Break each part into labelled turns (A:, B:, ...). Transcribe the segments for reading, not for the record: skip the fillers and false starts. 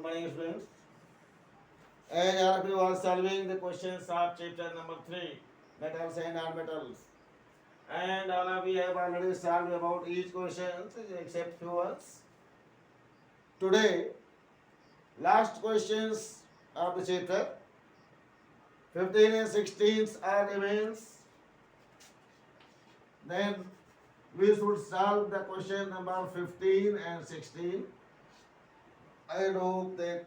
A: Good morning, students. As all of you are solving the questions of chapter number 3, metals and non-metals. And all of you have already solved about each question except few ones. Today, last questions of the chapter, 15 and 16 are remains. Then we should solve the question number 15 and 16. I hope that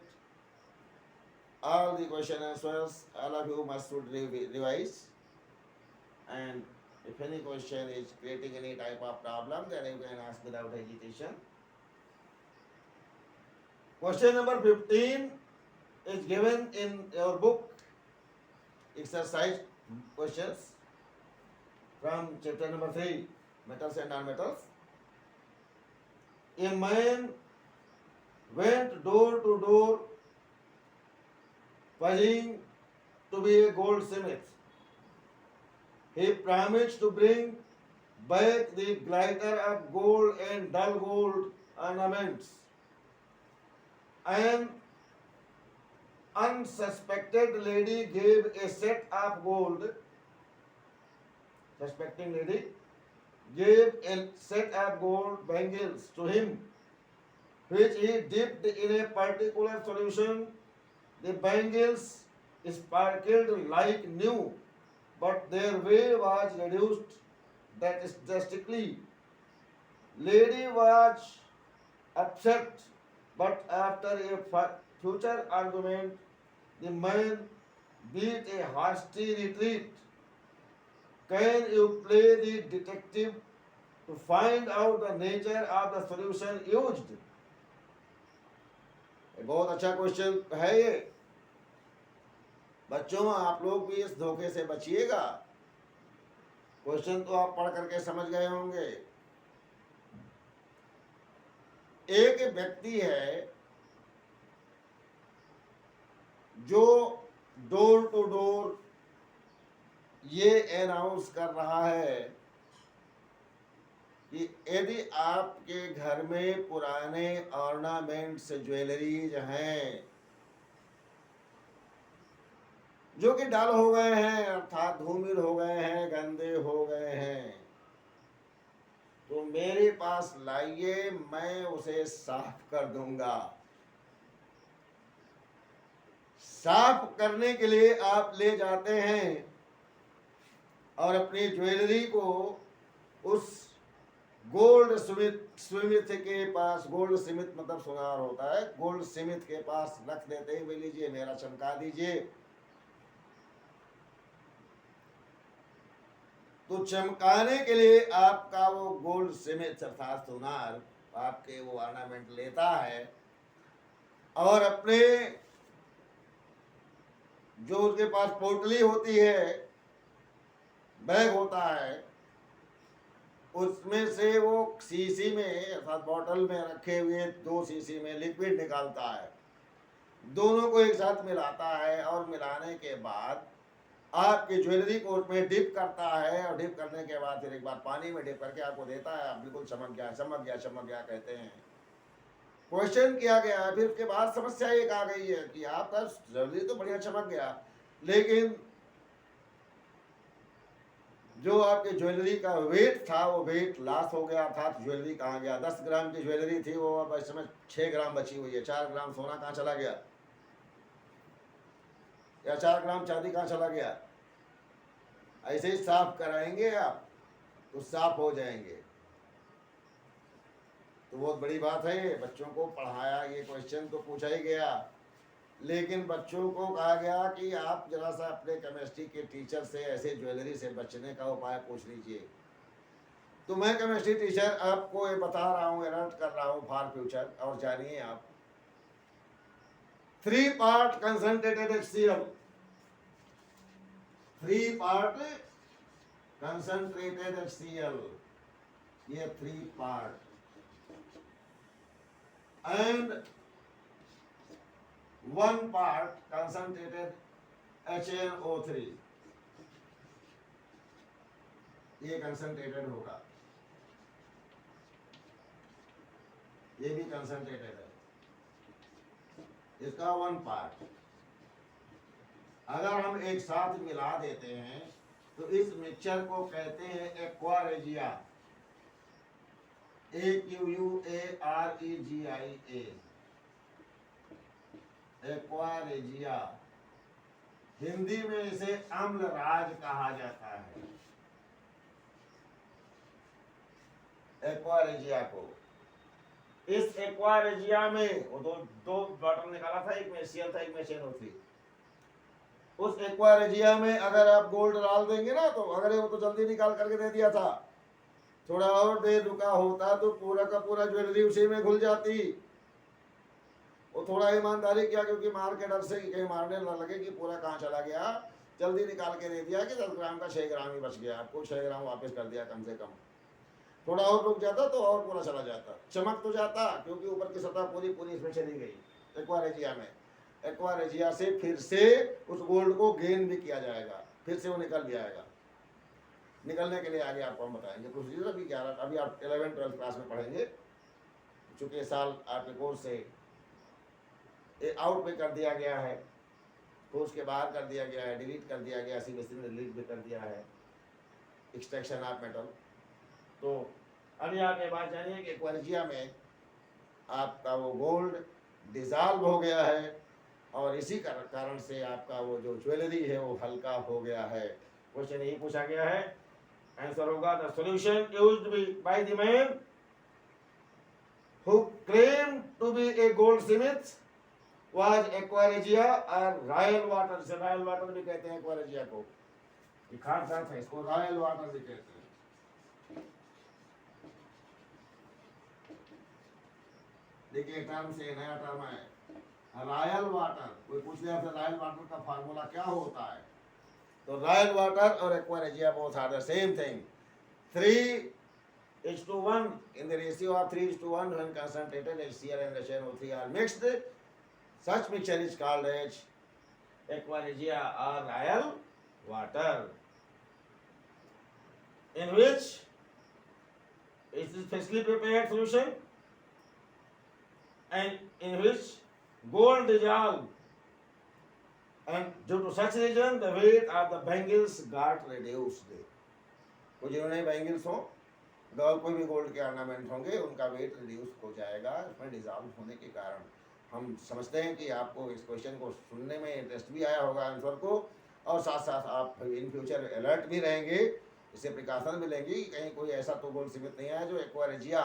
A: all the question answers, all of you must should revise. And if any question is creating any type of problem, then you can ask without hesitation. Question number 15 is given in your book, exercise questions from chapter number 3, metals and non-metals. A man went door to door pledging to be a goldsmith. He promised to bring back the glitter of gold and dull gold ornaments. An unsuspected lady gave a set of gold. Suspecting lady gave a set of gold bangles to him, which he dipped in a particular solution. The bangles sparkled like new, but their weight was reduced drastically. Lady was upset, but after a future argument, the man beat a hasty retreat. Can you play the detective to find out the nature of the solution used? बहुत अच्छा question है ये बच्चों, आप लोग भी इस धोखे से बचिएगा। क्वेश्चन तो आप पढ़ करके समझ गए होंगे। एक व्यक्ति है जो डोर टू डोर ये अनाउंस कर रहा है कि यदि आपके घर में पुराने ऑर्नामेंट्स ज्वेलरीज हैं जो कि डल हो गए हैं, अर्थात धूमिल हो गए हैं, गंदे हो गए हैं, तो मेरे पास लाइए, मैं उसे साफ कर दूंगा। साफ करने के लिए आप ले जाते हैं और अपनी ज्वेलरी को उस गोल्ड स्मिथ के पास, गोल्ड स्मिथ मतलब सुनार होता है, गोल्ड स्मिथ के पास रख देते हैं, लीजिए मेरा चमका दीजिए। तो चमकाने के लिए आपका वो गोल्ड स्मिथ अर्थात सुनार आपके वो ऑर्नामेंट लेता है और अपने जो उसके पास पोटली होती है, बैग होता है, उसमें से वो शीशी में अर्थात बॉटल में रखे हुए 2 शीशी में लिक्विड निकालता है, दोनों को एक साथ मिलाता है और मिलाने के बाद आपकी ज्वेलरी को उसमें डिप करता है और डिप करने के बाद फिर एक बार पानी में डिप करके आपको देता है। आप बिल्कुल चमक गया, चमक गया, चमक गया कहते हैं। क्वेश्चन किया गया है, फिर उसके बाद समस्या एक आ गई है कि आपका ज्वेलरी तो बढ़िया चमक गया, लेकिन जो आपके ज्वेलरी का वेट था वो वेट लॉस हो गया, अर्थात ज्वेलरी कहाँ गया। 10 ग्राम की ज्वेलरी थी, वो अब इस समय 6 ग्राम बची हुई है। 4 ग्राम सोना कहाँ चला गया, या 4 ग्राम चांदी कहाँ चला गया। ऐसे ही साफ कराएंगे आप तो साफ हो जाएंगे। तो बहुत बड़ी बात है ये, बच्चों को पढ़ाया, ये क्वेश्चन तो पूछा ही गया, लेकिन बच्चों को कहा गया कि आप जरा सा अपने केमिस्ट्री के टीचर से ऐसे ज्वेलरी से बचने का उपाय पूछ लीजिए। तो मैं केमिस्ट्री टीचर आपको ये बता रहा हूँ, अलर्ट कर रहा हूँ फॉर फ्यूचर। और जानिए आप, 3 part concentrated HCl, 3 part concentrated HCl, ये 3 part, and 1 part concentrated HNO3, ये कंसंट्रेटेड होगा, ये भी कंसंट्रेटेड है। इसका वन पार्ट अगर हम एक साथ मिला देते हैं तो इस मिक्सचर को कहते हैं aqua regia, AQUAREGIA, aqua regia. Hindi में इसे अम्लराज कहा जाता है, एक्वा रेजिया को। इस एक्वा रेजिया में वो दो बॉटल निकाला था, एक में HCl था, एक में HNO3। उस एक्वा रेजिया में अगर आप गोल्ड डाल देंगे ना, तो अगर वो तो जल्दी निकाल करके दे दिया था, थोड़ा और देर रुका होता तो पूरा का पूरा ज्वेलरी उसी में घुल जाती। वो थोड़ा ईमानदारी किया, क्योंकि मार के डर से कहीं मारने न लगे कि पूरा कहाँ चला गया, जल्दी निकाल के दे दिया कि 10 ग्राम का 6 ग्राम ही बच गया, आपको 6 ग्राम वापस कर दिया कम से कम। थोड़ा और रुक जाता तो और पूरा चला जाता, चमक तो जाता, क्योंकि ऊपर की सतह पूरी इसमें चली गई एक्वा रेजिया में। एक्वा रेजिया से फिर से उस गोल्ड को गेन भी किया जाएगा, फिर से वो निकल भी आएगा। निकलने के लिए आगे आपको हम बताएंगे प्रोसीजर। अभी आप 11-12 क्लास में पढ़ेंगे, चूँकि इस साल आपके कोर्स से आउट में कर दिया गया है, कोर्स के बाहर कर दिया गया है, डिलीट कर दिया गया, CBSE ने डिलीट भी कर दिया है एक्सट्रैक्शन ऑफ मेटल। तो अभी आप ये बात जानिए कि एक्वा रेजिया में आपका वो गोल्ड डिजॉल्व हो गया है, और इसी कारण से आपका वो जो ज्वेलरी है वो हल्का हो गया है। क्वेश्चन यही पूछा गया है, आंसर होगा the solution used by the man who claim to be a goldsmith was aqua regia और रॉयल वाटर। से रॉयल वाटर भी कहते हैं एक्वा रेजिया को, ये खास अर्थ है, इसको रॉयल वाटर भी कहते हैं। देखिए टर्म से नया टर्म है रॉयल वाटर। कोई पूछ लिया था रॉयल वाटर का फार्मूला क्या होता है, तो रॉयल वाटर और aqua regia both are the same thing. 3:1 in the ratio of 3:1 when concentrated HCl and HNO3 are mixed. Such mixture is called as aqua regia or royal water, in which it is specially prepared solution and in which gold dissolve, and due to such reason the weight of the bangles got reduced. तो जिन्होंने bangles हो और कोई भी gold के ornament होंगे उनका weight reduce हो जाएगा इसमें डिजॉल्व होने के कारण। हम समझते हैं कि आपको इस क्वेश्चन को सुनने में इंटरेस्ट भी आया होगा आंसर को, और साथ साथ आप इन फ्यूचर अलर्ट भी रहेंगे, इससे प्रिकॉशन भी लेंगे कि कहीं कोई ऐसा तो गोल्ड स्मिथ नहीं है जो एक्वा रेजिया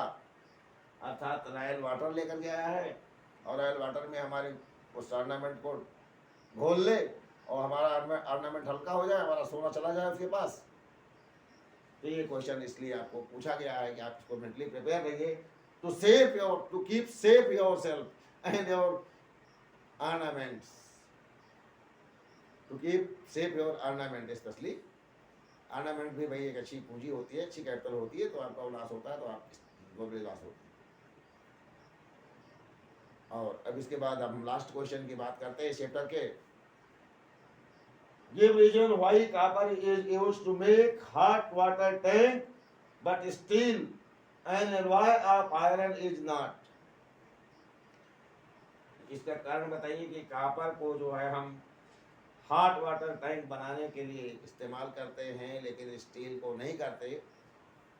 A: अर्थात रॉयल वाटर लेकर के आया है और रॉयल वाटर में हमारे उस ऑर्नामेंट को घोल ले और हमारा ऑर्नामेंट हल्का हो जाए, हमारा सोना चला जाए उसके पास। तो ये क्वेश्चन इसलिए आपको पूछा गया है कि आप इसको मेंटली प्रिपेयर रहिए to keep safe yourself and your ornaments, to keep safe your ornament. Specially ornament भी भाई एक अच्छी पूंजी होती है, अच्छी कैपिटल होती है, तो आपका लॉस होता है तो आपको भी लॉस होती है। और अब इसके बाद हम लास्ट क्वेश्चन की बात करते हैं चैप्टर के। Give reason why copper is used to make hot water tank but steel and alloy of iron is not. इसका कारण बताइए कि कॉपर को जो है हम हॉट वाटर टैंक बनाने के लिए इस्तेमाल करते हैं लेकिन स्टील को नहीं करते।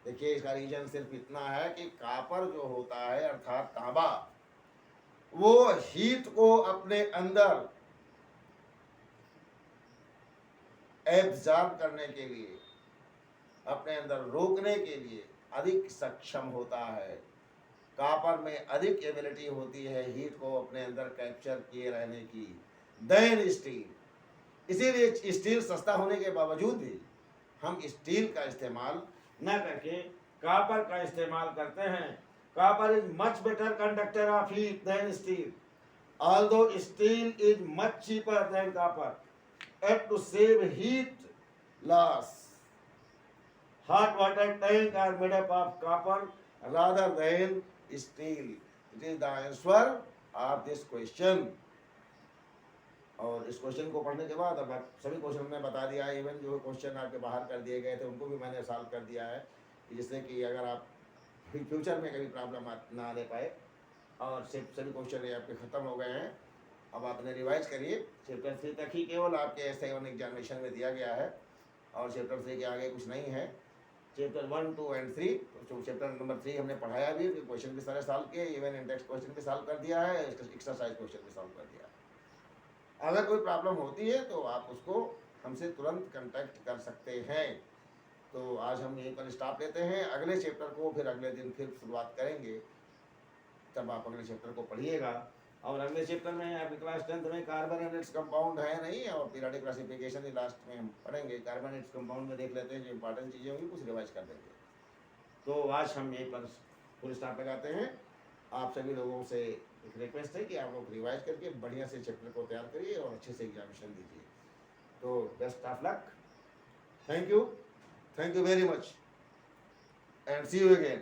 A: देखिए इसका रीजन सिर्फ इतना है कि कॉपर जो होता है अर्थात तांबा, वो हीट को अपने अंदर एब्जॉर्ब करने के लिए, अपने अंदर रोकने के लिए अधिक सक्षम होता है। कॉपर में अधिक एबिलिटी होती है हीट को अपने अंदर कैप्चर किए रहने की देन स्टील। इसीलिए स्टील सस्ता होने के बावजूद भी हम स्टील का इस्तेमाल न करके कॉपर का इस्तेमाल करते हैं। Copper is much better conductor of heat than steel, although steel is much cheaper than copper and to save heat loss. Hot water tank are made up of copper rather than steel. It is the answer of this question. और इस question को पढ़ने के बाद अब सभी question मैंने बता दिया है, इवन जो क्वेश्चन आपके बाहर कर दिए गए थे उनको भी मैंने सॉल्व कर दिया है, जिससे कि अगर आप फ्यूचर में कभी प्रॉब्लम ना ले पाए। और सभी क्वेश्चन आपके ख़त्म हो गए हैं। अब आपने रिवाइज करिए, चैप्टर 3 तक ही केवल आपके SI1 एग्जामिनेशन में दिया गया है और चैप्टर 3 के आगे कुछ नहीं है। चैप्टर 1, 2 एंड 3, तो चैप्टर नंबर 3 हमने पढ़ाया भी, क्वेश्चन भी सारे सॉल्व किए, इवन इंडेक्स क्वेश्चन भी सॉल्व कर दिया है, एक्सरसाइज क्वेश्चन भी सॉल्व कर दिया है। अगर कोई प्रॉब्लम होती है तो आप उसको हमसे तुरंत कांटेक्ट कर सकते हैं। तो आज हम यहीं पर स्टॉप लेते हैं, अगले चैप्टर को फिर अगले दिन फिर शुरुआत करेंगे, तब आप अगले चैप्टर को पढ़िएगा। और अगले चैप्टर में आपकी क्लास 10th में कार्बन एंड इट्स कंपाउंड है नहीं, और पीरियोडिक क्लासिफिकेशन ही लास्ट में हम पढ़ेंगे। कार्बन इट्स कंपाउंड में देख लेते हैं, जो इंपॉर्टेंट चीज़ें होंगी कुछ रिवाइज कर देंगे। तो आज हम यहीं पर फुल स्टॉप लगाते हैं। आप सभी लोगों से एक रिक्वेस्ट है कि आप लोग रिवाइज करके बढ़िया से चैप्टर को तैयार करिए और अच्छे से एग्जामिनेशन दीजिए। तो best of luck, thank you very much, and see you again.